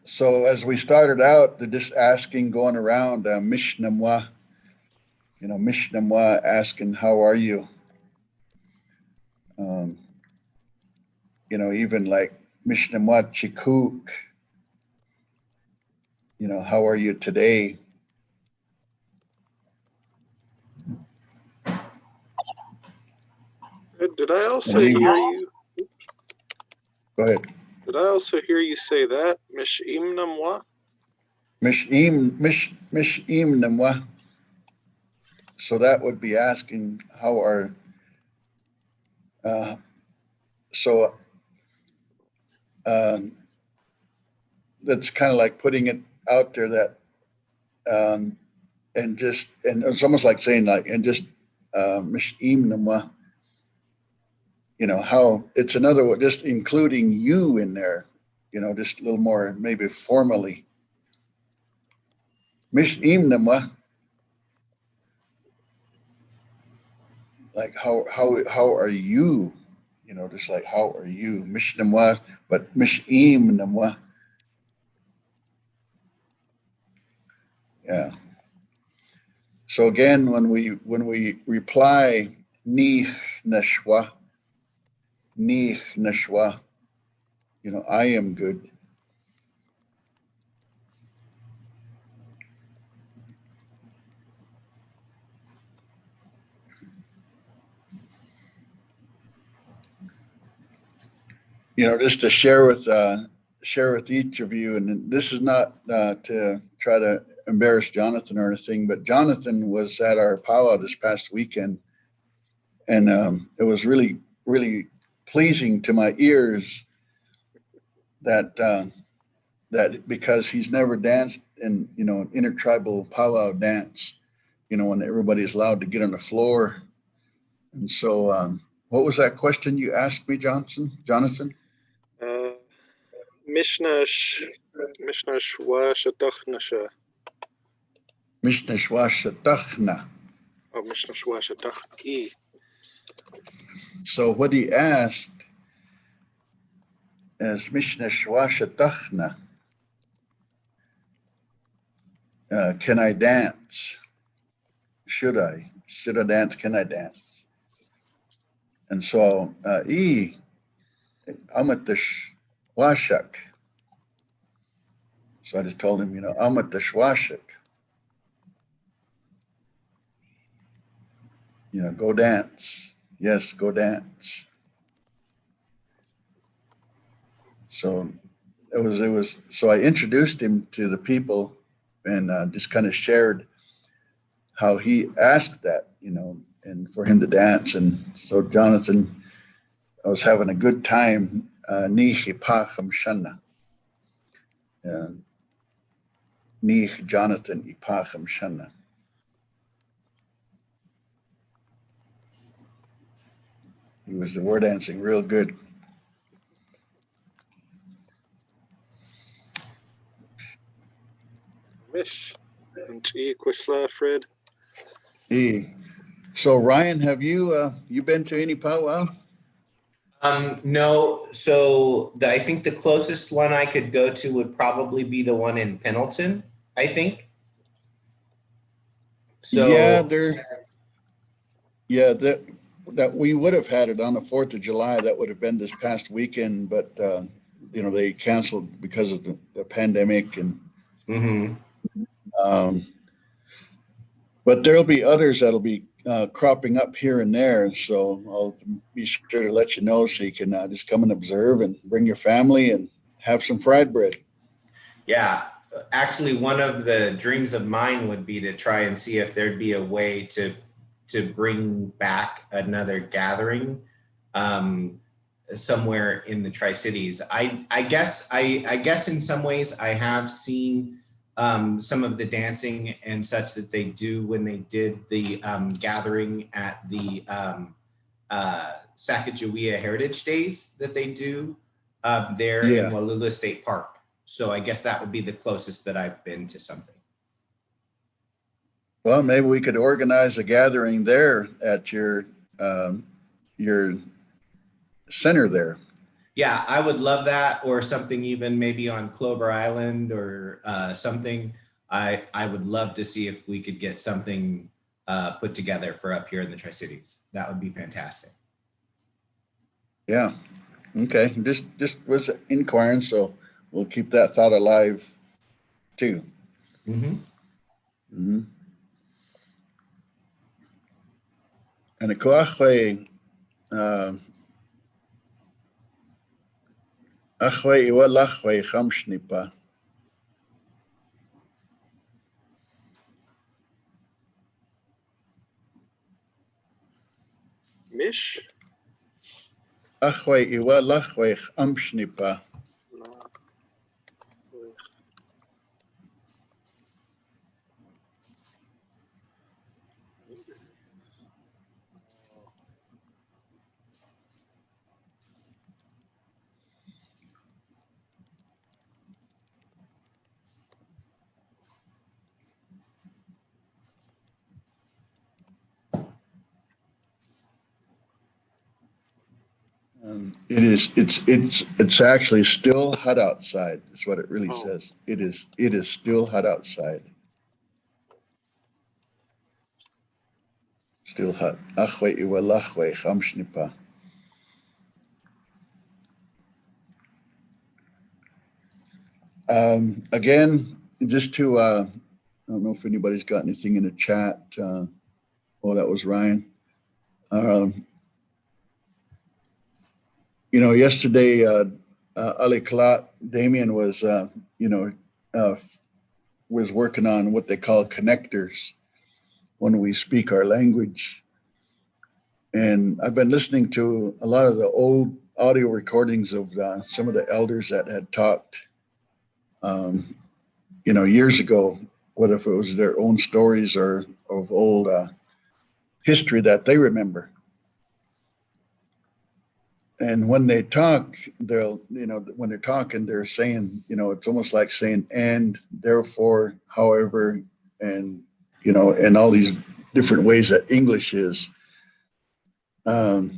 So as we started out, they're just asking, going around, Míšnam, Míšnam, asking, how are you? Even like Míšnam, kúuk, how are you today? Did I also hear you? Go ahead. Did I also hear you say that? Míšnam? Míšnam. So that would be asking how are, that's kind of like putting it out there that, and it's almost like saying Míšnam, how it's another word, just including you in there, just a little more maybe formally. Míšnam, like how are you? Just like how are you? Míšnam, but Míšnam. Yeah. So again, when we reply Níix, I am good. Just to share with each of you, and this is not to try to embarrass Jonathan or anything, but Jonathan was at our powwow this past weekend, and it was really, really pleasing to my ears that because he's never danced in an intertribal powwow dance, when everybody's allowed to get on the floor. And so what was that question you asked me, Jonathan? Míšnaš wáašatax. Míšnaš wáašatax. Oh, Míšnaš wáašatax. So what he asked is Míšnaš wáašatax. Can I dance? Should I dance? Can I dance? And so ৱašak. So I just told him, ৱašak. Go dance. Yes, go dance. So it was. So I introduced him to the people, and just kind of shared how he asked that, and for him to dance. And so Jonathan, I was having a good time. Níix amšána. Níix Jonathan ipaax amšána. He was the word dancing real good. Mish. And Ičiškíin, Fred. So Ryan, have you been to any powwow? No. So I think the closest one I could go to would probably be the one in Pendleton, I think. So that we would have had it on the 4th of July. That would have been this past weekend, but they canceled because of the pandemic. And but there'll be others that'll be cropping up here and there. So I'll be sure to let you know, so you can just come and observe and bring your family and have some fried bread. Yeah, actually, one of the dreams of mine would be to try and see if there'd be a way to bring back another gathering somewhere in the Tri-Cities. I guess in some ways I have seen some of the dancing and such that they do when they did the gathering at the Sacagawea Heritage Days that they do there in Wallula State Park. So I guess that would be the closest that I've been to something. Well, maybe we could organize a gathering there at your center there. Yeah, I would love that, or something even maybe on Clover Island or something. I would love to see if we could get something put together for up here in the Tri-Cities. That would be fantastic. Yeah. Okay. Just was inquiring, so we'll keep that thought alive too. Mm-hmm. Mm-hmm. And the koachwe, achwe iwa lachwe amšnipa. Mish? Achwe iwa lachwe amšnipa. It's actually still hot outside. Is what it really says. It is still hot outside. Still hot. Achwe iwa lachwe amšnipa. Again, just to I don't know if anybody's got anything in the chat. Oh, that was Ryan. You know, yesterday, Ali Kalat, Damien was, was working on what they call connectors when we speak our language. And I've been listening to a lot of the old audio recordings of some of the elders that had talked, years ago, whether if it was their own stories or of old history that they remember. And when they talk, when they're talking, they're saying, it's almost like saying, and, therefore, however, and, and all these different ways that English is. Míimi.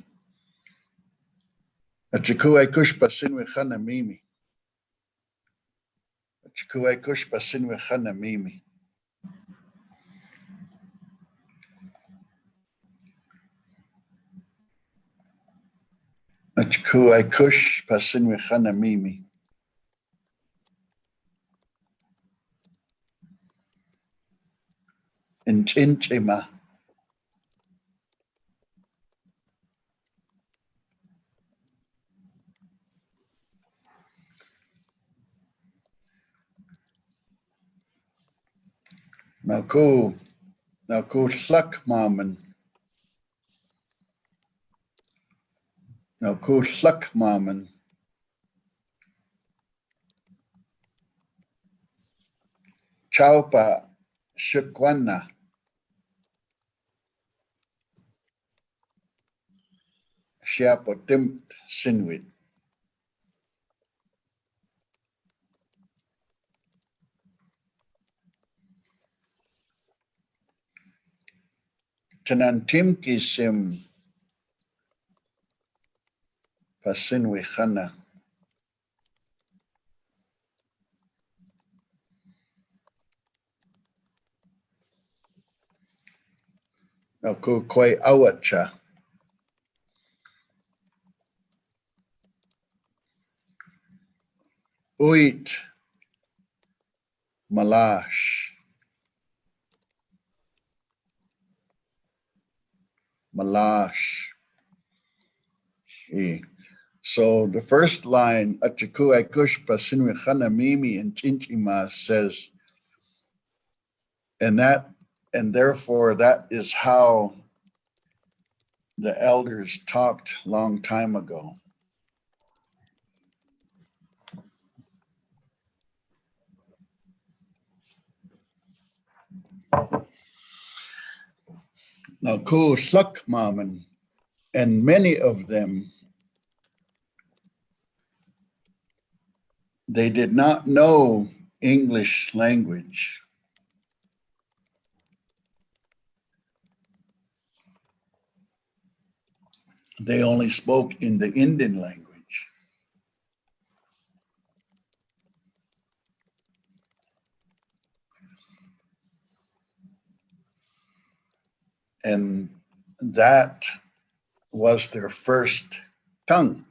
Aykúš pasɨ míimi. Čiīma. Now łmaamɨn. Now łmaamɨn. Číİaw paашukʷaša. Siapotimt sinwit. Jonathan Geary pasɨ. Now kúuk awacha. Uit malash. So the first line, aykúš pasɨ míimi in Čiīma says, and therefore that is how the elders talked long time ago. Now łmaamɨn, and many of them, they did not know English language. They only spoke in the Indian language. And that was their first tongue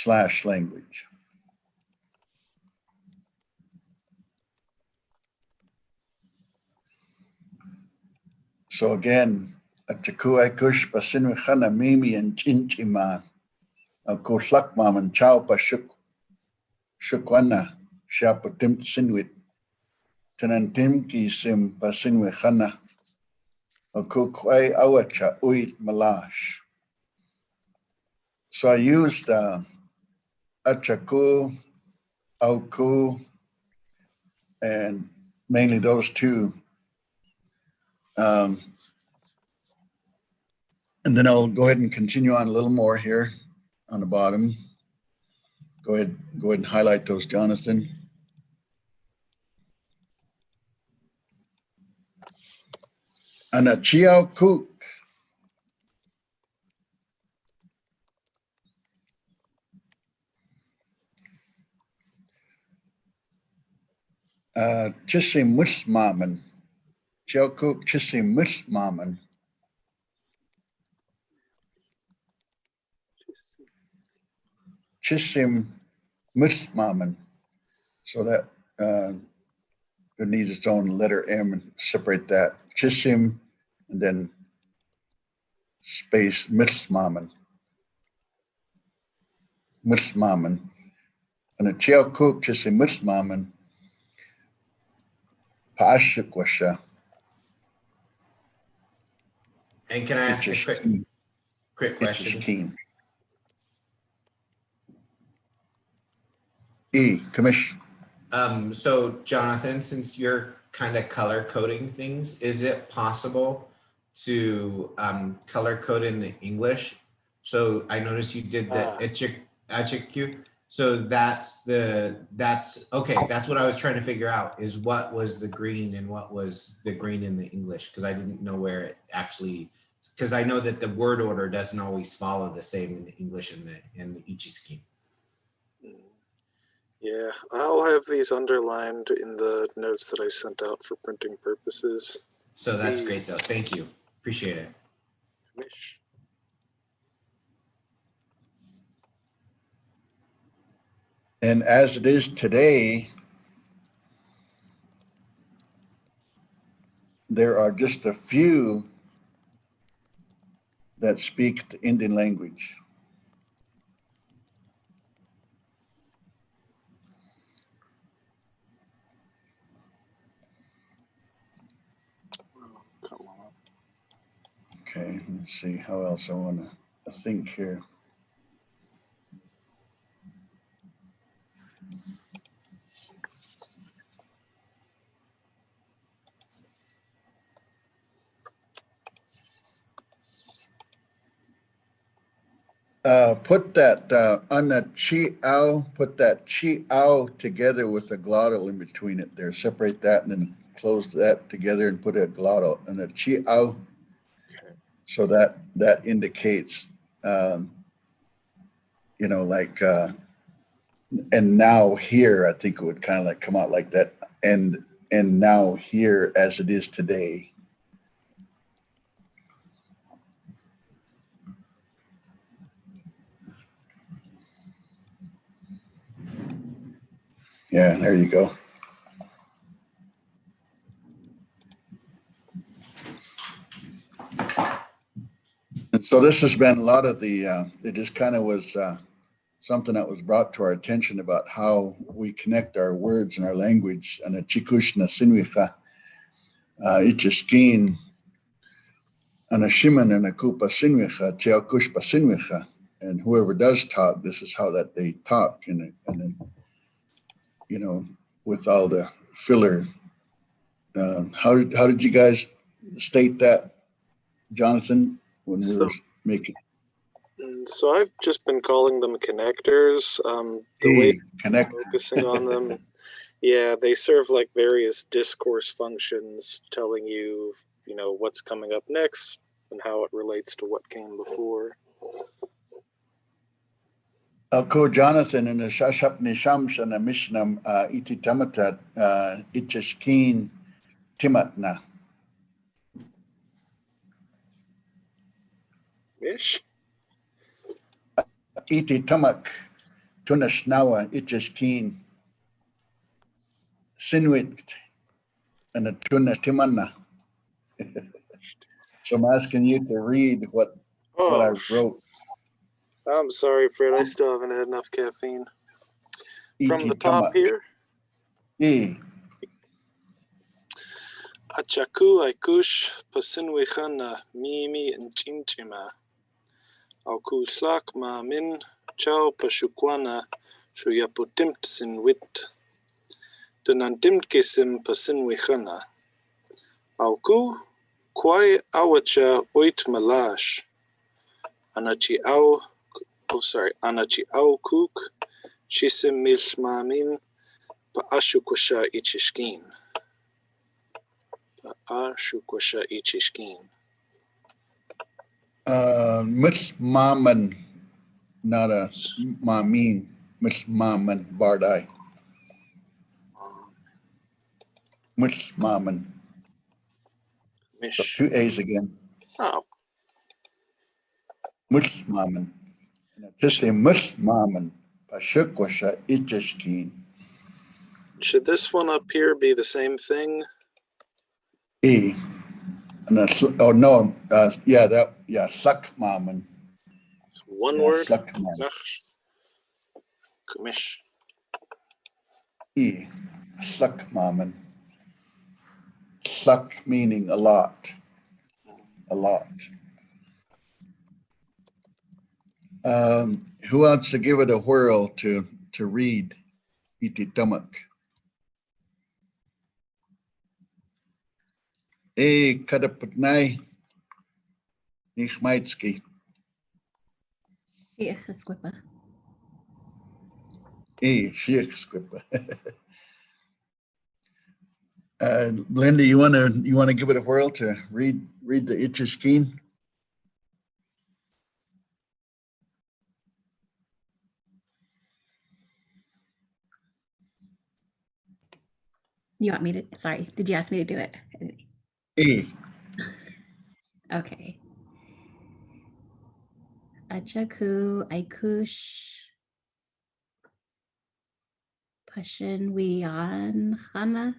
/ language. So again, aykúš pasinwixana míimi and chinchima, aykúš łmaamɨn číİaw pašukʷaša shapatim sinwit, tenantim čísim pasinwixana, kúuk awacha malash. So I used achaku, auku, and mainly those two. And then I'll go ahead and continue on a little more here on the bottom. Go ahead and highlight those, Jonathan. And a chíİaw kúuk. Čísim łmaamɨn. Chíİaw kúuk čísim łmaamɨn. Čísim łmaamɨn. So that it needs its own letter M and separate that. Čísim and then space łmaamɨn. Łmaamɨn. And a chíİaw kúuk čísim łmaamɨn. Paʻášukʷaša. And can I ask a quick question? Ičiškíin. Commission. So Jonathan, since you're kind of color coding things, is it possible to color code in the English? So I noticed you did the Ichiškíin. So that's okay. That's what I was trying to figure out, is what was the green and what was the green in the English, because I didn't know where it actually, because I know that the word order doesn't always follow the same in the English and the Ichiškíin. Yeah, I'll have these underlined in the notes that I sent out for printing purposes. So that's great though. Thank you. Appreciate it. And as it is today, there are just a few that speak the Indian language. Come on. Okay, let's see how else I want to think here. Put that on the číİaw, put that číİaw together with a glottal in between it there. Separate that and then close that together and put a glottal and a číİaw. Okay. So that indicates, you know, like, and now here, I think it would kind of like come out like that. And now here as it is today. Yeah, there you go. And so this has been a lot of the, it just kind of was something that was brought to our attention about how we connect our words and our language. And the chikushna sinwicha, Ičiškíin, and a šímɨn and a kupa sinwicha, chíİaw sinwicha. And whoever does talk, this is how that they talk. And then, you know, with all the filler. How did you guys state that, Jonathan, when we were making? So I've just been calling them connectors. The way connect. Focusing on them, yeah, they serve like various discourse functions, telling you, you know, what's coming up next and how it relates to what came before. Jonathan, in the Shashapni Shams and the Míšnam iti tamatat Ičiškíin timatna. Mish. Iti tamak tunashnawa Ičiškíin. Sinuit and a tuna timanna. So I'm asking you to read what I Oh, wrote. I'm sorry, Fred. I still haven't had enough caffeine. From Iti the top tamak. here. Achaku aykúš pasɨnwichana míimi chí'aw. Aykúš łmaamɨn číİ'aw pašukʷaša shuyaputimpt sinwit. Donantimpt čísim pasɨnwichana. Aykú kwai awacha oit malash. Chíİ'aw kúuk čísim łmaamɨn paʻášukʷaša Ičiškíin. Paʻášukʷaša Ičiškíin. Łmaamɨn, not a maamin. Łmaamɨn, bardai. Łmaamɨn. So Mish. 2 A's again. Oh, Łmaamɨn. Just say łmaamɨn pašukʷaša Ičiškíin. should this one up here be the same thing? E. And oh no, łmaamɨn. One Yeah, word? łmaamɨn. Mish. E. Łmaamɨn. Suck meaning a lot. A lot. Who wants to give it a whirl to read Iti tamak? Kadaputnai Níix. Ichiškíin. Šíʻaw. Linda, you want to give it a whirl to read the Ičiškíin? You want me to, sorry, did you ask me to do it? Okay. Achaku aykúš pasɨnwichana.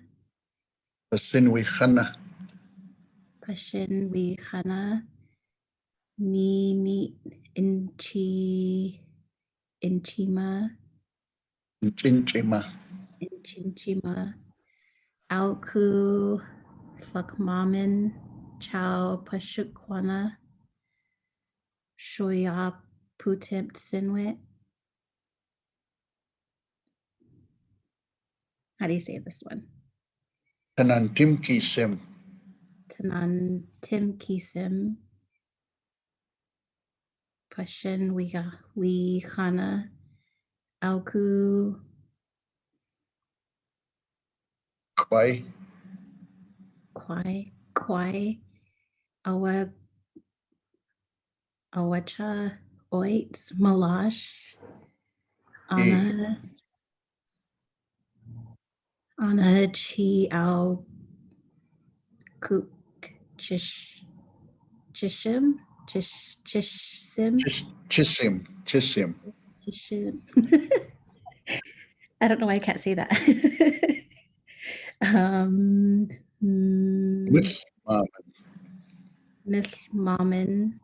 Pasɨnwichana míimi Chinchima. Aykú łmaamɨn číİ'aw pašukʷaša shuyaputimpt sinwit. How do you say this one? Tanantim Tanantim pasɨnwichana aykú kwai awacha oit malash ana chíİ'aw kúuk čísim. I don't know why I can't say that. Míšnaam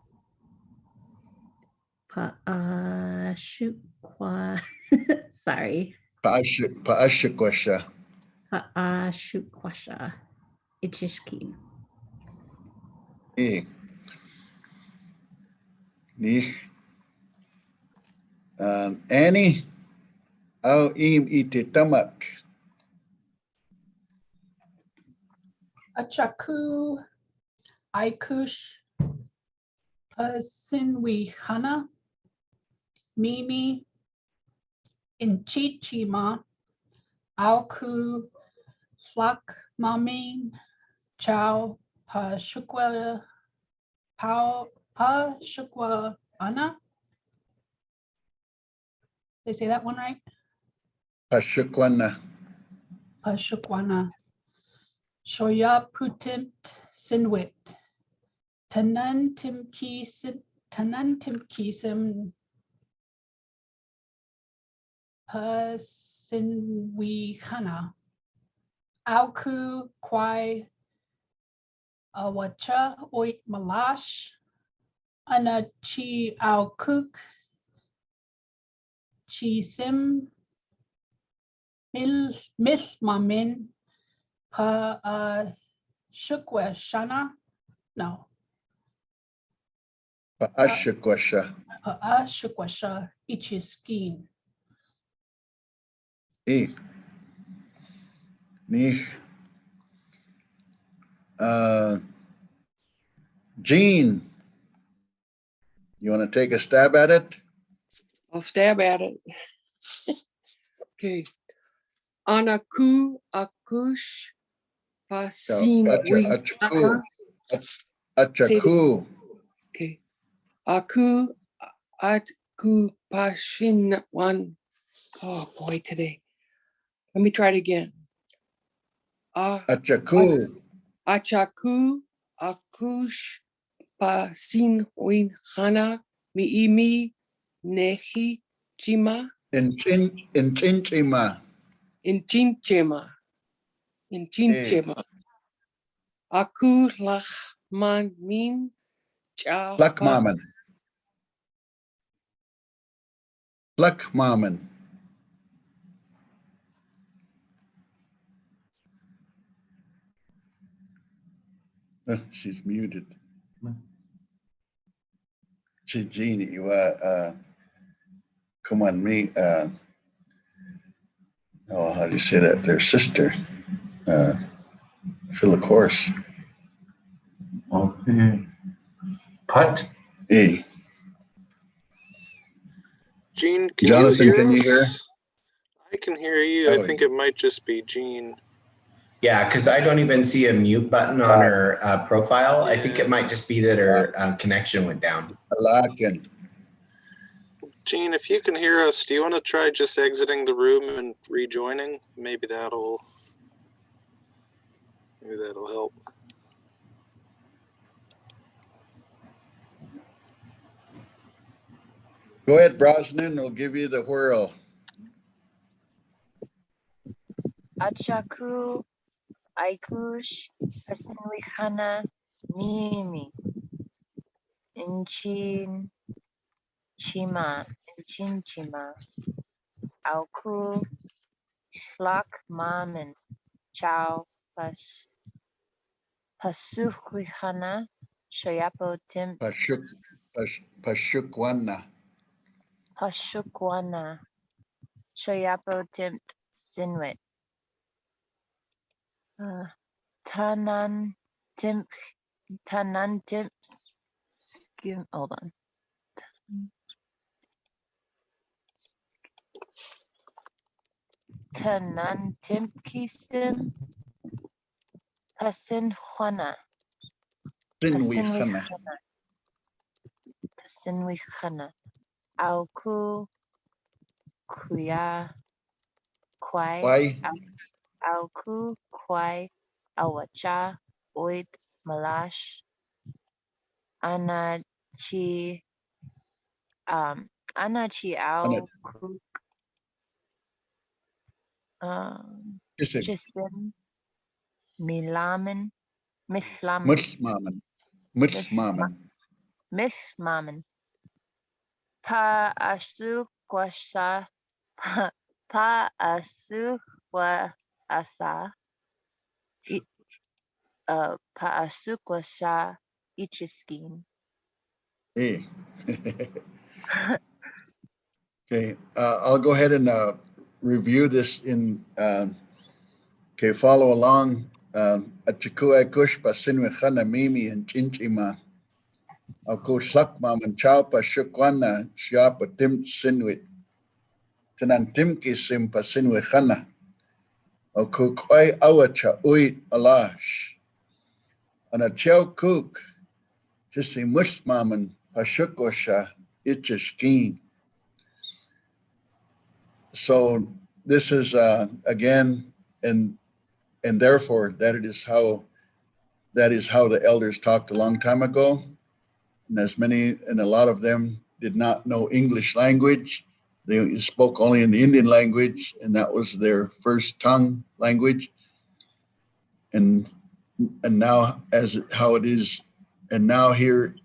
paʻášukʷaša. Sorry. paʻášukʷaša. Paʻášukʷaša Ičiškíin. Níix. Annie, how iti tamak? Achaku aykúš pasɨnwichana míimi chíʻaw aykú łmaamɨn číİ'aw pašukʷaja. Did I say that one right? Pašukwana. Pašukwana shoyaputim sinwit. Tanantim kisim pasinwihana. Aykúš ʷaša łmaamɨn. Chíİaw kúuk. Čísim. Míšnamin. pašukʷaša. No. paāšukʷaša. paāšukʷaša. Ičiškíin. Níix. Gene, you want to take a stab at it? I'll stab at it. Okay. Áykúš Achaku. Achaku. Okay. Aykúš. Oh boy, today. Let me try it again. Achaku. Aykúš míimi chíma. Inchinchima. Ichiškíin. Aykúš łmaamɨn. łmaamɨn. łmaamɨn. She's muted. She Jeannie, come on, me. Oh, how do you say that? Their sister. Fill the course. Okay. Put. E. Gene, can Jonathan, you hear can you us? hear? I can hear you. Oh, I think it might just be Gene. Yeah, because I don't even see a mute button on her profile. I think it might just be that her connection went down. Alakan. Gene, if you can hear us, do you want to try just exiting the room and rejoining? Maybe that'll help. Go ahead, Brosnan. We'll give you the whirl. Achaku, aykúš, pasinwihana, míimi, inchinchima, aykúš łmaamɨn, číİaw, pašukʷaša, shoyapotim, Pašukwana. shoyapotim sinwit. Hold on. Tanantimkisim pasinwihana. Pasinwihana. Aykúš ʷaša chíİaw kúuk. Čísim. Míšnamin. paāšukʷaša. Paāšukʷaša. Ičiškíin. Okay, I'll go ahead and review this in, okay, follow along. Achaku aykúš pasinwihana míimi inchinchima. Aykúš łmaamɨn chíİaw pašukwana shoyapotim sinwit. Tanantimkisim pasinwihana. Aykúš ʷaša chíİaw kúuk. Čísim łmaamɨn pašukʷaša Ičiškíin. So this is again, and and therefore that is how the elders talked a long time ago. And a lot of them did not know English language. They spoke only in the Indian language, and that was their first tongue language. And now here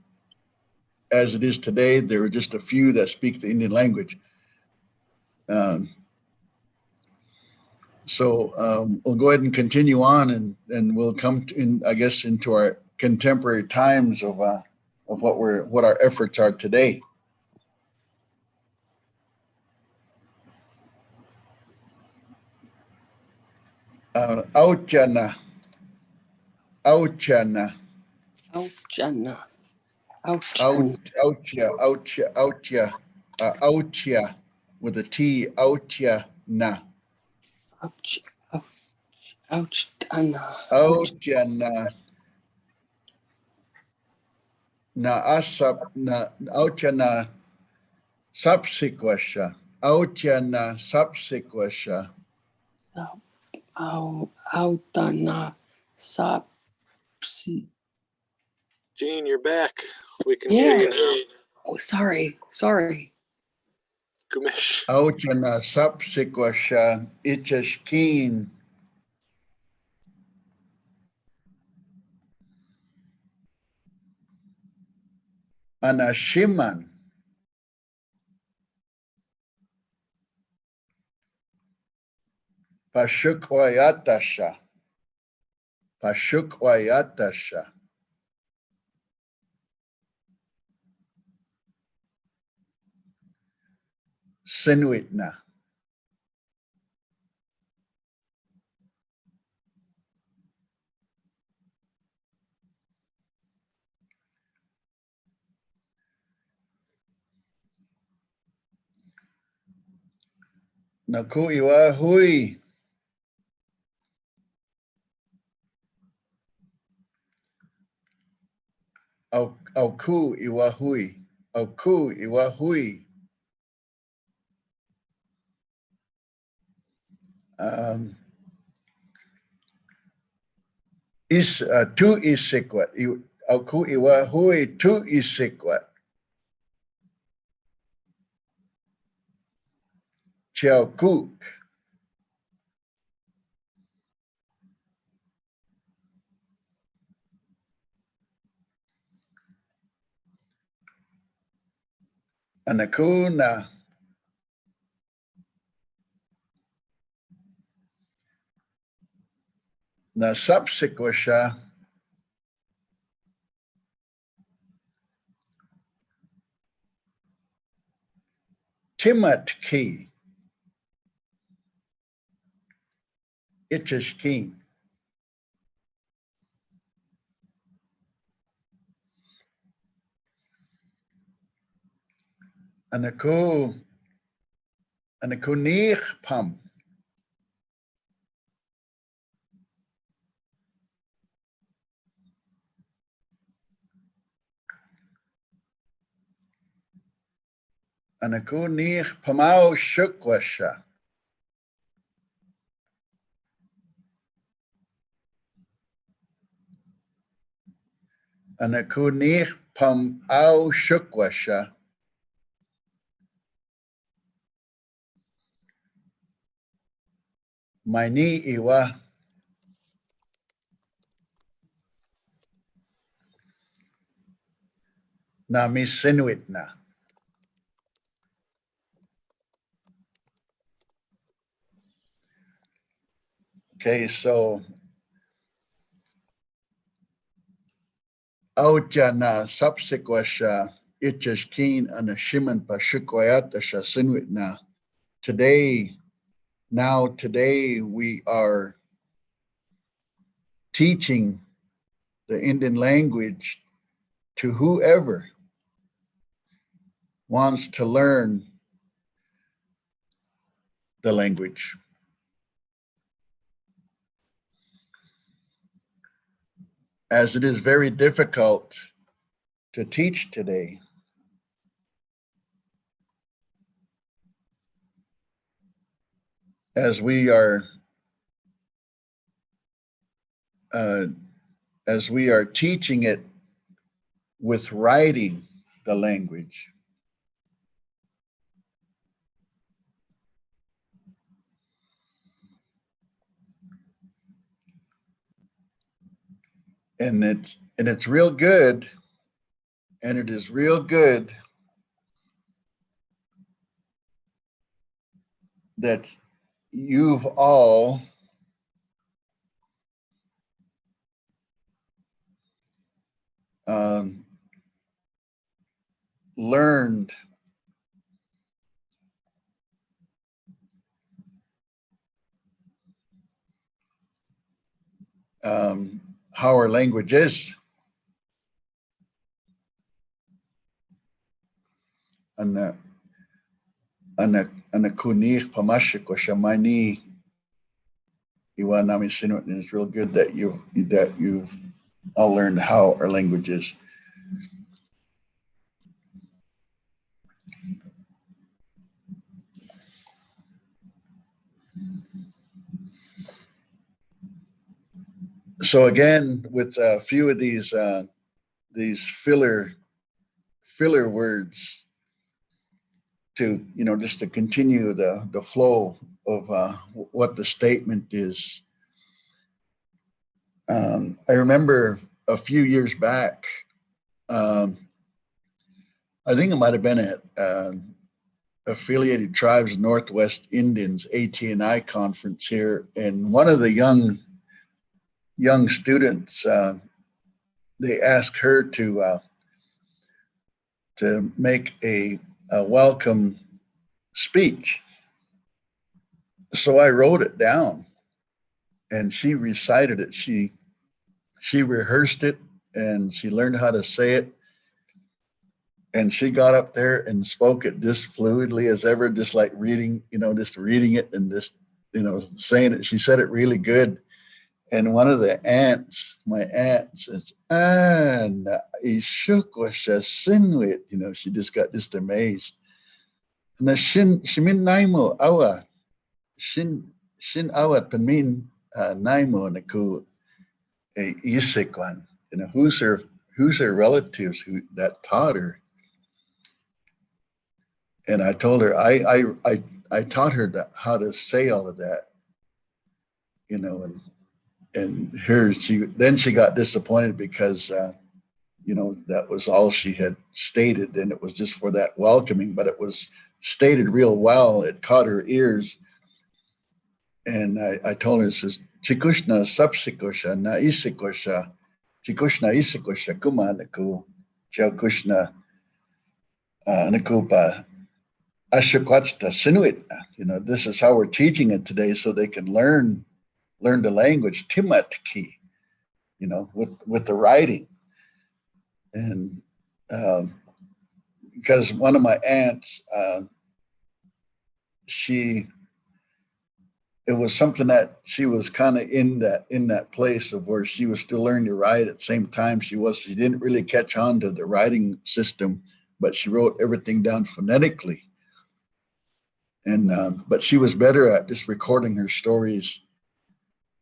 as it is today, there are just a few that speak the Indian language. We'll go ahead and continue on, and we'll come into our contemporary times of what our efforts are today. Áwtyana. Áwtyana. Áwtya with a T, Áwtyana. Áwtyana. Áwtyana sápsik. Áwtyana sápsik. Áwtyana sápsik. Gene, you're back. We can hear you now. Oh, sorry. Kumish. Áwtyana sápsik Ičiškíin. Ana šímɨn. pašukʷayát. Sinwitna. Naku iwa hui. Aykúu iwa hui. Aykúu iwa hui. Tu isikwat. Aykúu iwa hui tu isikwat. Chíǎw kúuk. Anakuna. Na sápsik timat ki. Ičiškíin. Anaku Níix pam. Anaku Níix paʻášukʷaša. Anaku Níix paʻášukʷaša. Míimi iwa. Na misinwitna. Okay, so Áwtyana sápsik Ičiškíin ana šímɨn pašukʷayát sinwitna. Today we are teaching the Indian language to whoever wants to learn the language. As it is very difficult to teach today, as we are as we are teaching it with writing the language, and it's real good, and it is real good that you've all learned how our language is. Ana kúuk paашukʷaša míimi iwa nami sinuit, and it's real good that you've all learned how our language is. So again, with a few of these filler words to, just to continue the flow of what the statement is. I remember a few years back, I think it might have been at Affiliated Tribes Northwest Indians ATNI conference here, and one of the young students, they asked her to make a welcome speech. So I wrote it down, and she recited it. She rehearsed it, and she learned how to say it. And she got up there and spoke it just fluidly as ever, just like reading, just reading it and just, saying it. She said it really good. And one of the my aunt says, ʻaykúš sinuit, she just got just amazed. And the shímɨn naimo awa, shin awat pamin naimo naku Ichiškíin, who's her relatives that taught her. And I told her, I taught her how to say all of that, and she got disappointed because, that was all she had stated, and it was just for that welcoming, but it was stated real well. It caught her ears. And I told her, it says, Chikushna sápsik na isikosha, Chikushna isikosha kuma naku, Chikushna nakupa aykúš sinuit. This is how we're teaching it today, so they can learn the language, timatki, with the writing. And because one of my aunts, it was something that she was kind of in that place of where she was still learning to write. At the same time, she didn't really catch on to the writing system, but she wrote everything down phonetically. And but she was better at just recording her stories,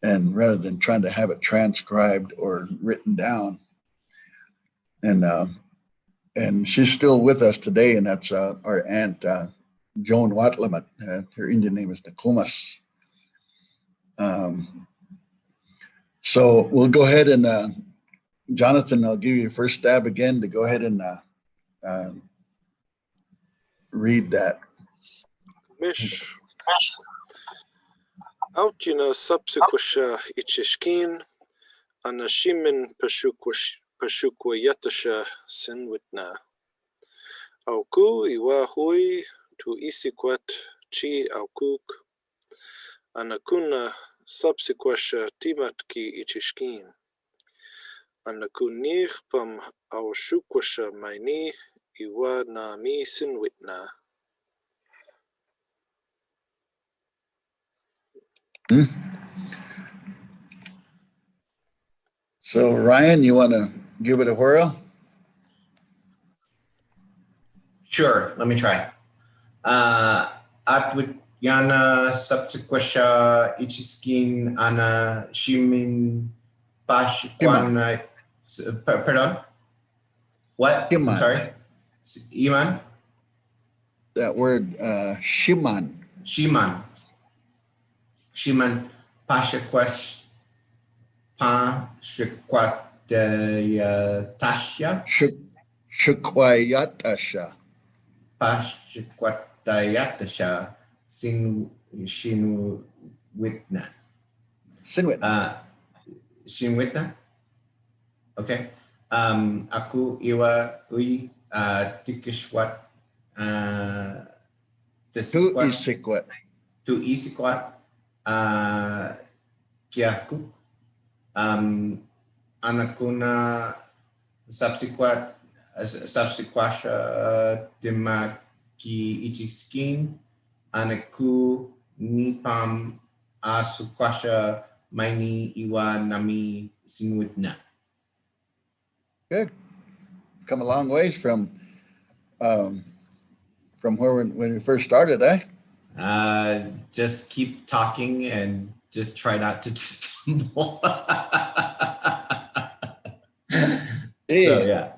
and rather than trying to have it transcribed or written down. And she's still with us today, and that's our aunt Joan Watlamat. Her Indian name is Nakumas. So we'll go ahead and Jonathan, I'll give you your first stab again to go ahead and read that. Mish. Áwtyana sápsik Ičiškíin, ana šímɨn pašukʷayát sinwitna. Aykúu iwa hui tu isikwat chíʼaw kúuk. Ana kuna sápsik timatki Ičiškíin. Ana Níix pam paашukʷaša míimi iwa nami sinwitna. So Ryan, you want to give it a whirl? Sure, let me try. Áwtyana sápsik Ičiškíin ana šímɨn pašukʷaša. Pardon? What? I'm Šímɨn. sorry. Iman? That word, šímɨn. Šímɨn. Šímɨn. Pašukʷaša. Pašukʷayát. Pašukʷayát. Šímɨn. Sinwit. Šímɨn. Okay. Aku iwa ui tikishwat Tu isikwat. tu isikwat kúuk. Anakuna sápsik dima ki Ičiškíin. Anaku nipam paʻášukʷaša míimi iwa nami sinwitna. Good. Come a long ways from where when we first started, eh? Just keep talking and just try not to stumble. So yeah.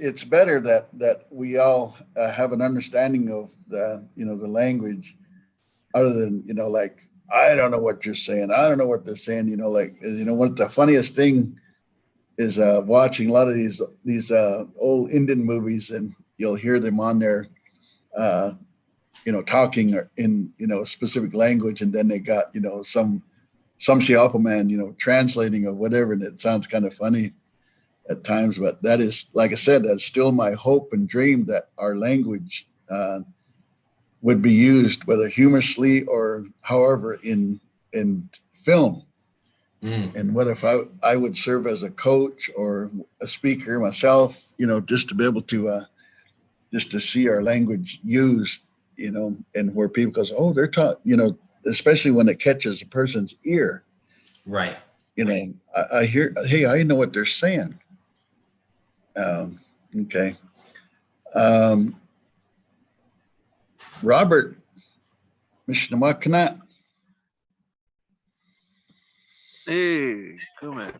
It's better that we all have an understanding of the language, other than like, I don't know what you're saying. I don't know what they're saying. What the funniest thing is watching a lot of these old Indian movies, and you'll hear them on there, talking in a specific language, and then they got some man translating or whatever, and it sounds kind of funny at times. But that is, like I said, that's still my hope and dream, that our language would be used, whether humorously or however, in film. And what if I would serve as a coach or a speaker myself, just to be able to just to see our language used, and where people goes, oh, they're taught, especially when it catches a person's ear. Right. I hear, hey, I know what they're saying. Okay. Robert, Míšnamakana. Hey, kume.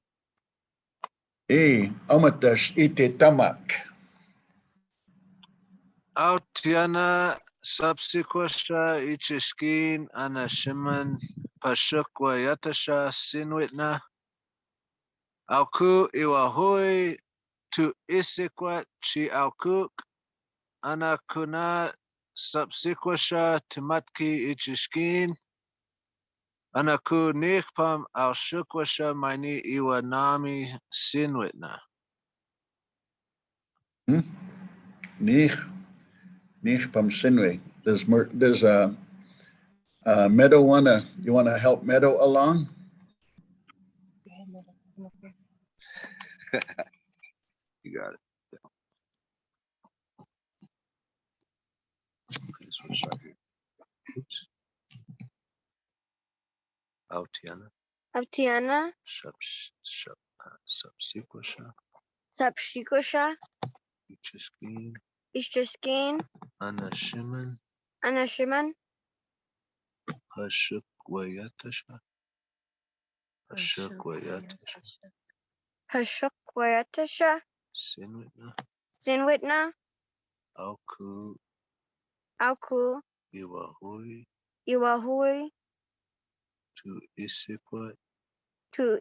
Hey, amatash ite tamak. Áwtyana sápsik Ičiškíin ana šímɨn pašukʷayát sinwitna. Auku iwa hui tu isikwat číʼaw kúuk. Ana kuna sápsik timatki Ičiškíin. Ana ku Níix pam paʻášukʷaša míimi iwa nami sinwitna. Níix pam sinwe. Does Meadow you wanna help Meadow along? You got it. This one's right here. Oops. Áwtyana sápsik Ičiškíin ana šímɨn pašukʷayát sinwitna. Auku iwa hui tu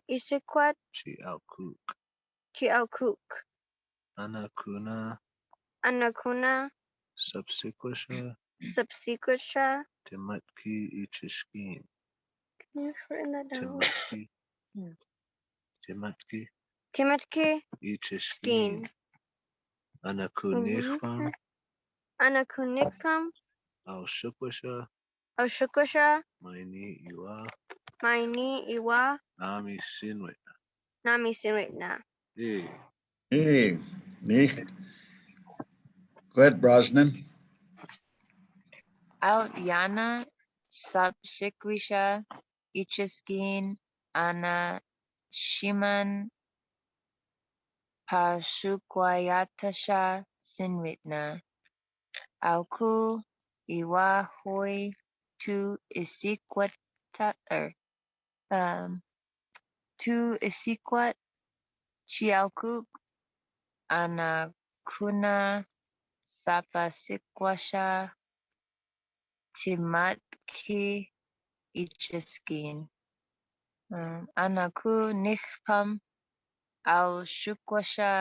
isikwat číʼaw kúuk. ana kuna sápsik timatki Ičiškíin. Can you write that down? Timatki Ičiškíin. ana ku Níix pam paʻášukʷaša míimi iwa nami sinwitna. Hey, Níix. Go ahead, Brosnan. Áwtyana sápsik Ičiškíin ana šímɨn pašukʷayát sinwitna. Auku iwa hui tu isikwat tu isikwat chíǎw kúuk anakuna sápsik timatki Ičiškíin anaku nipa paашukʷaša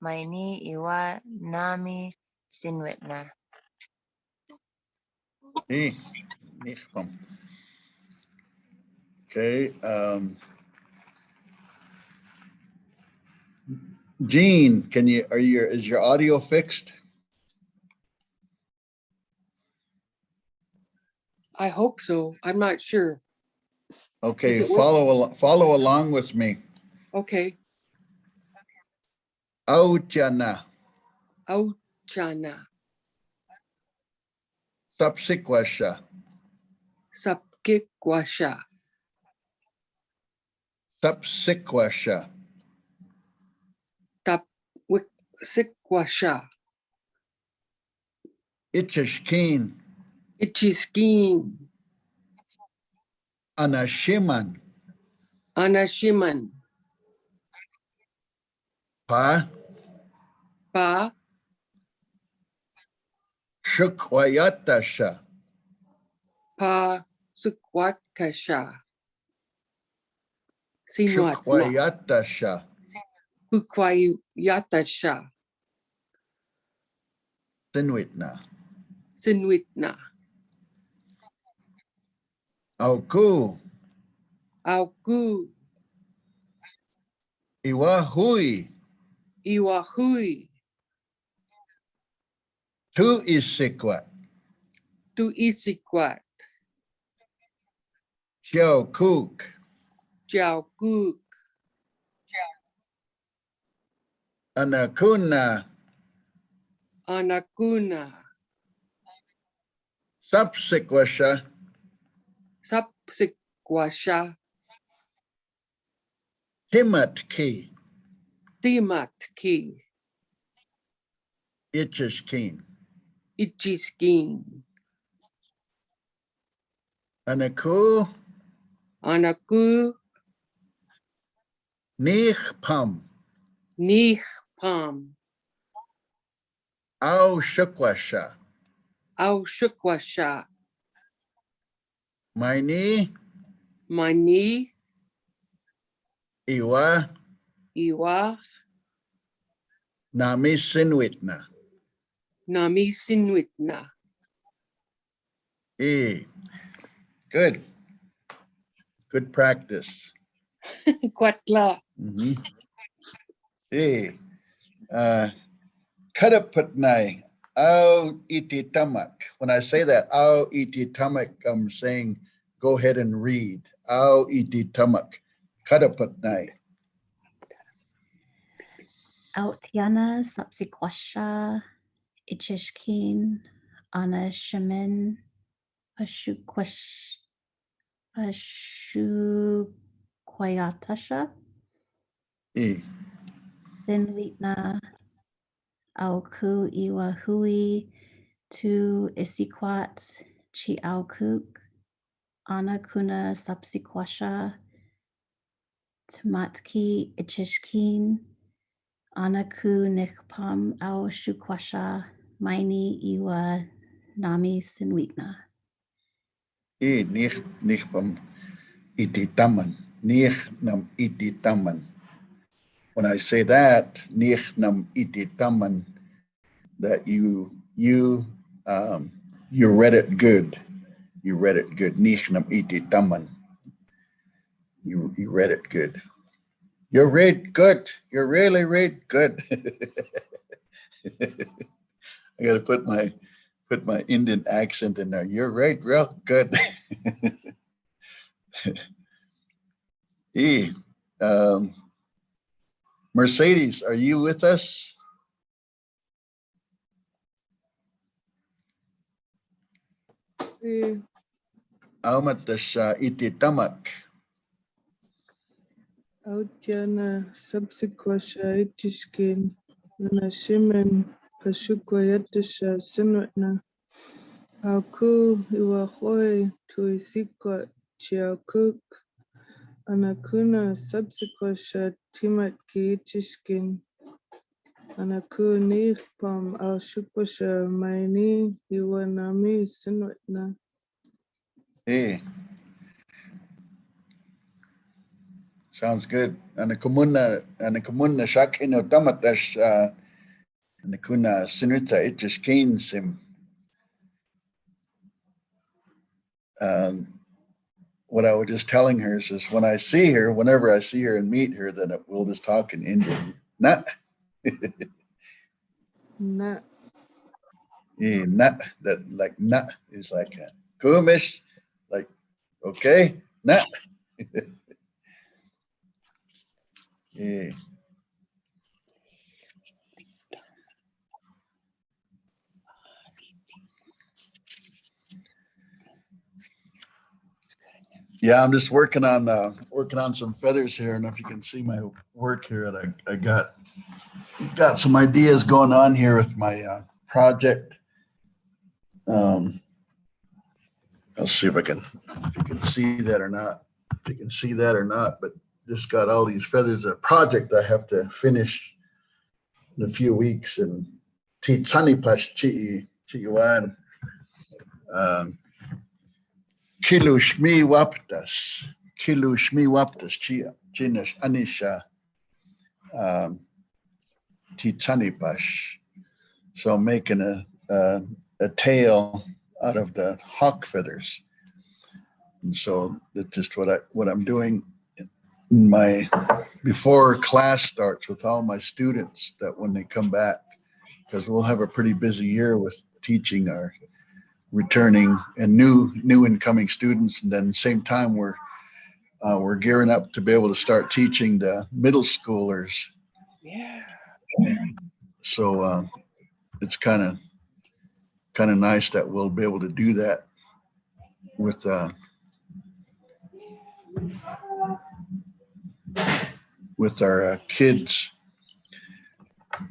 míimi iwa nami sinwitna. Míšnaš. Okay. Jean, is your audio fixed? I hope so. I'm not sure. Okay, Is it follow along with me. Okay. Áwtyana. Áwtyana. Sápsik Sápsik-wáša. Sápsik-wáša. Sápsik-wáša. Ičiškíin. Ičiškíin. Anashíman. Anashíman. Paашukʷayát. Pašukʷaša. Sinwat. Kúuk. Sinwitna. Áwkúš. Iwahui. Tu isikwat. Kúuk. Kúuk. Anakuna. Sápsik-wáša. Timatki. Ičiškíin. Anaku. Níix. Áwtyana. Míimi. Iwa. Nami sinwitna. Good. Good practice. Kwatla. Kadaputnai. Au iti tamak. When I say that, au iti tamak, I'm saying go ahead and read. Au iti tamak. Kadaputnai. Áwtyana, sápsik-wáša, Ičiškíin, šímɨn, pašukʷayát. Sinwitna. Áwkúš iwa hui. Tu isikwat chíǎw kúuk. Anakuna sápsik-wáša. Timatki Ičiškíin. Anaku nipa paashukʷaša míimi iwa nami sinwitna. Níixnam ititaman. Níixnam ititaman. When I say that, níixnam ititaman, that you read it good. You read it good. Níixnam ititaman. You read it good. You read good. You really read good. I got to put my Indian accent in there. You read real good. Mercedes, are you with us? Almatasha ititamak. Áwtyana, sápsik-wáša, Ičiškíin, šímɨn, pašukʷayát, sinwitna. Áwkúš iwa hui, tu isikwat čí಼aw kúuk, subsequasha timatki Ičiškíin, Níix paa'ášukʷaša míimi nami sinwitna. Hey, sounds good. And the comuna shakino tamatash and the kuna sinrita Ičiškíin sim. What I was just telling her is when I see her, whenever I see her and meet her, then we'll just talk in Indian. Not. Nah. Yeah, not that like not is like kumish, like okay, not. Yeah. Yeah, I'm just working on some feathers here, and if you can see my work here, and I got some ideas going on here with my project. I'll see if you can see that or not. If you can see that or not, but just got all these feathers. A project I have to finish in a few weeks, and nipa chíİ'aw. Kilushmi waptas chinash anisha titanipash. So I'm making a tail out of the hawk feathers, and so that's just what I'm doing in my before class starts with all my students. That when they come back, because we'll have a pretty busy year with teaching our returning and new incoming students, and then same time we're gearing up to be able to start teaching the middle schoolers. Yeah. So it's kind of nice that we'll be able to do that with our kids,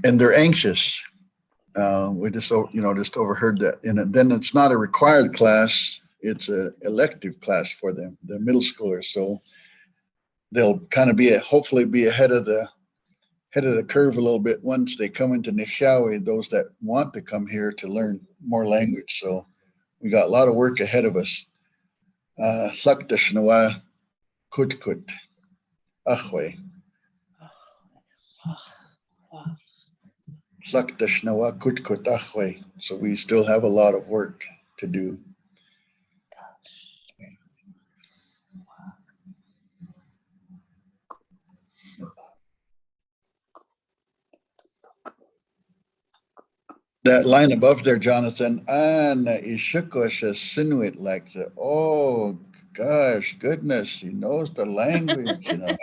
and they're anxious. We just overheard that, and then it's not a required class; it's an elective class for them, the middle schoolers. So they'll kind of hopefully be ahead of the curve a little bit once they come into Níix, those that want to come here to learn more language. So we got a lot of work ahead of us. Ḥlaktashnawa kutkut achwe. Ḥlaktashnawa kutkut achwe. So we still have a lot of work to do. That line above there, Jonathan, Ana Ishukosha Sinuit, like the, oh gosh, goodness, he knows the language, you know.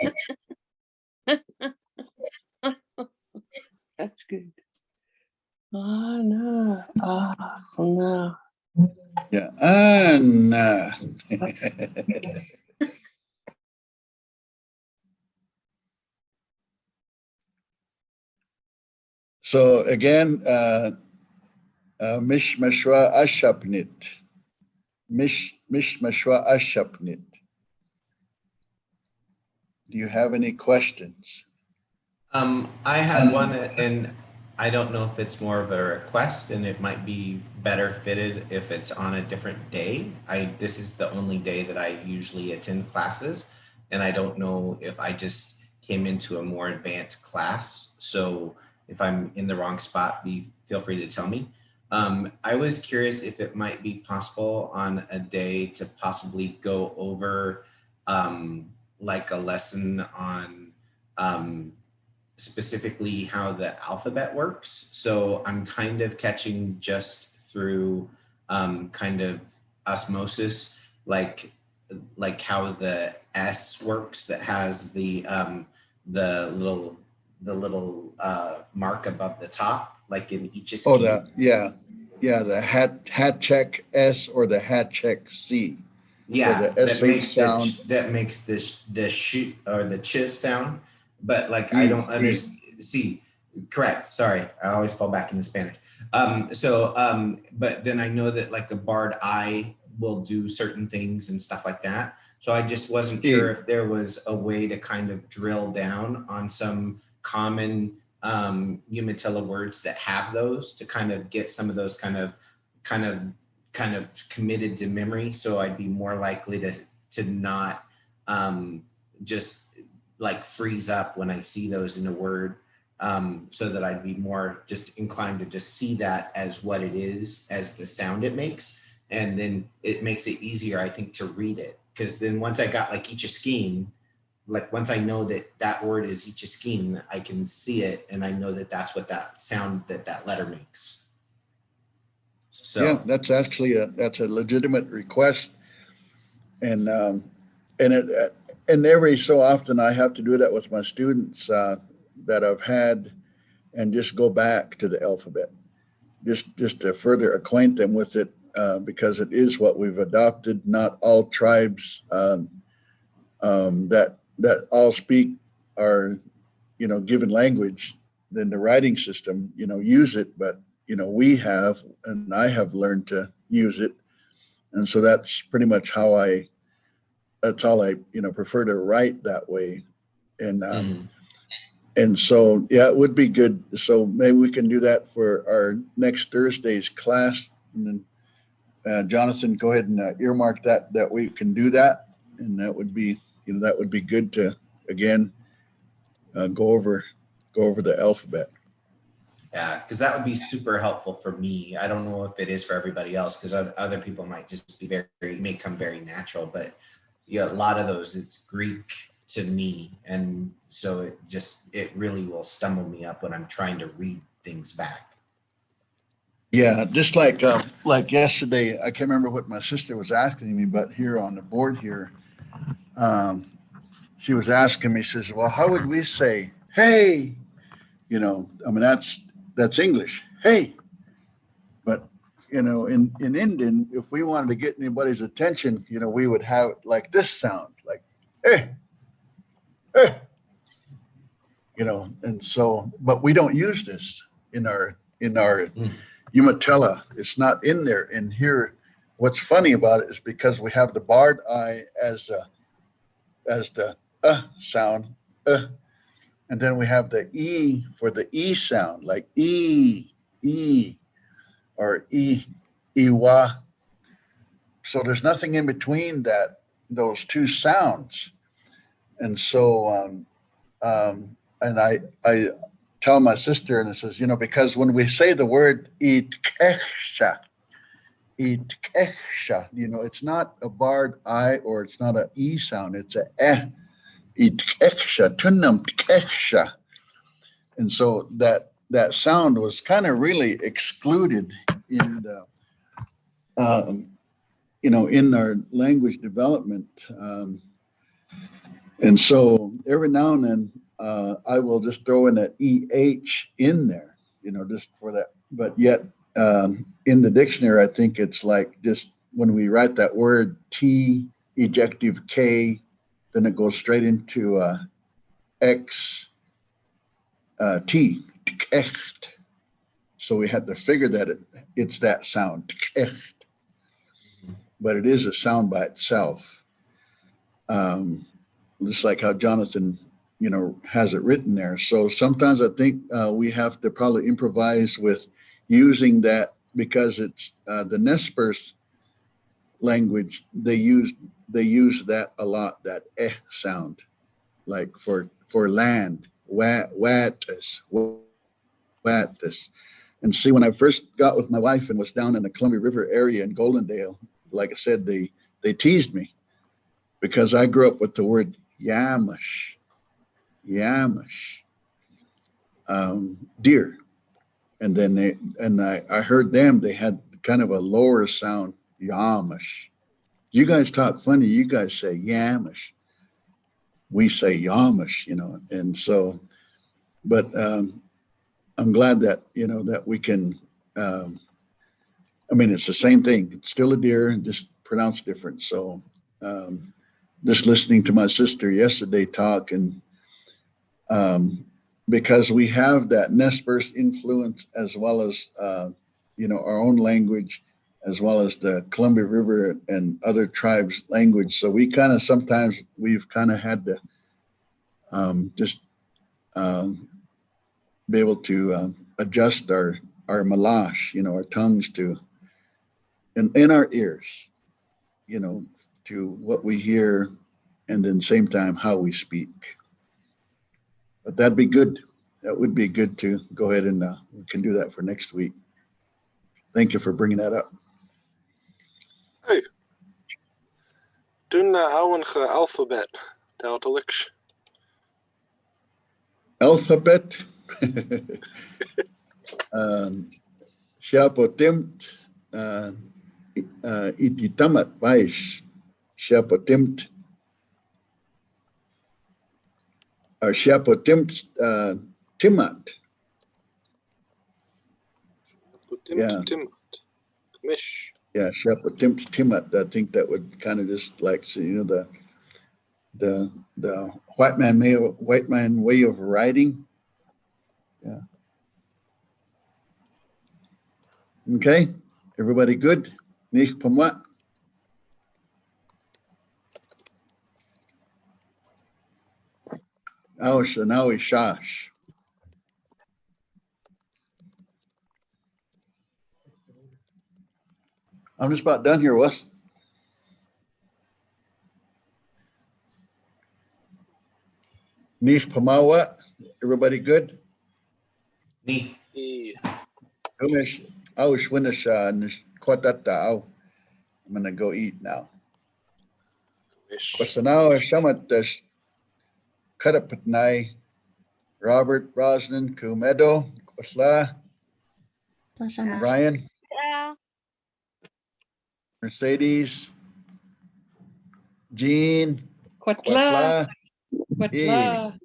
That's good. No. No. Yeah, Ana. So again, Míšnašwa ashapnit. Míšnašwa ashapnit. Do you have any questions? I had one, and I don't know if it's more of a request, and it might be better fitted if it's on a different day. This is the only day that I usually attend classes, and I don't know if I just came into a more advanced class. So if I'm in the wrong spot, feel free to tell me. I was curious if it might be possible on a day to possibly go over like a lesson on specifically how the alphabet works. So I'm kind of catching just through kind of osmosis, like how the S works that has the little mark above the top, like in Ichiškíin. Oh, the hat check S or the hat check C. Yeah, the SH sound. that makes the sh or the ch sound, but like I don't understand. See, correct. Sorry, I always fall back into Spanish. But then I know that like a barred I will do certain things and stuff like that. So I just wasn't sure if there was a way to kind of drill down on some common Umatilla words that have those, to kind of get some of those kind of committed to memory. So I'd be more likely to not just like freeze up when I see those in a word, so that I'd be more just inclined to just see that as what it is, as the sound it makes. And then it makes it easier, I think, to read it. Because then once I got like Ičiškíin, like once I know that that word is Ičiškíin, I can see it and I know that that's what that sound, that letter makes. So yeah, that's actually that's a legitimate request. And every so often I have to do that with my students that I've had, and just go back to the alphabet, just to further acquaint them with it, because it is what we've adopted. Not all tribes that all speak our, given language, then the writing system, use it, but we have, and I have learned to use it. And so that's pretty much how that's all I, prefer to write that way. And, and so, yeah, it would be good. So maybe we can do that for our next Thursday's class. And then Jonathan, go ahead and earmark that we can do that. And that would be, that would be good to, again, go over the alphabet. yeah, because that would be super helpful for me. I don't know if it is for everybody else, because other people might just be may come very natural, but yeah, a lot of those, it's Greek to me. And so it really will stumble me up when I'm trying to read things back. Yeah, just like yesterday, I can't remember what my sister was asking me, but here on the board here, she was asking me, she says, well, how would we say, hey? That's English, hey. But, in Indian, if we wanted to get anybody's attention, we would have like this sound, like, hey, hey, and so, but we don't use this in our Umatilla. It's not in there. And here, what's funny about it is because we have the barred I as the sound, and then we have the E for the E sound, like E, or Iwa. So there's nothing in between those two sounds. And so, and I tell my sister, and it says, because when we say the word ipaax, it's not a barred I, or it's not an E sound, it's a eh. And so that sound was kind of really excluded in the in our language development, and so every now and then I will just throw in an EH in there, just for that. But yet in the dictionary, I think it's like just when we write that word T ejective K, then it goes straight into X T. So we had to figure that it's that sound, but it is a sound by itself. Just like how Jonathan, has it written there. So sometimes I think we have to probably improvise with using that, because it's the Nez language. They use that a lot, that sound, like for land, wáašatax. And see, when I first got with my wife and was down in the Columbia River area in Goldendale, like I said, they teased me because I grew up with the word yamish, deer. And then I heard them, they had kind of a lower sound, yamish. You guys talk funny, you guys say yamish. We say yamish, and so, but I'm glad that, that we can, it's the same thing. It's still a deer, just pronounced different. So just listening to my sister yesterday talk, and because we have that Nez influence, as well as, our own language, as well as the Columbia River and other tribes' language. So we kind of sometimes we've kind of had to just be able to adjust our malash, you know, our tongues to in our ears, you know, to what we hear, and then same time how we speak. But that'd be good. That would be good to go ahead and we can do that for next week. Thank you for bringing that up. Hey, doen oude alfabet, duidelijk. Alphabet. Siapa timt ititamat ŵayx. Siapa timt or siapa timt timat. Yeah. Mish. Yeah, siapa timt timat. I think that would kind of just like, so, you know, the white man way of writing. Yeah. Okay, everybody good? Níix pamwat. ʷaša. I'm just about done here, Wes. Níix pamawat. Everybody good? Níix. Umish, Áwtyana ʻāw. I'm gonna go eat now. Kwasanawa shamat das Kadapatnai, Robert, Brosnan, Kumedo, Kwasla, Brian, Yeah. Mercedes, Jean, Kwatla. Kwatla, Kwatla.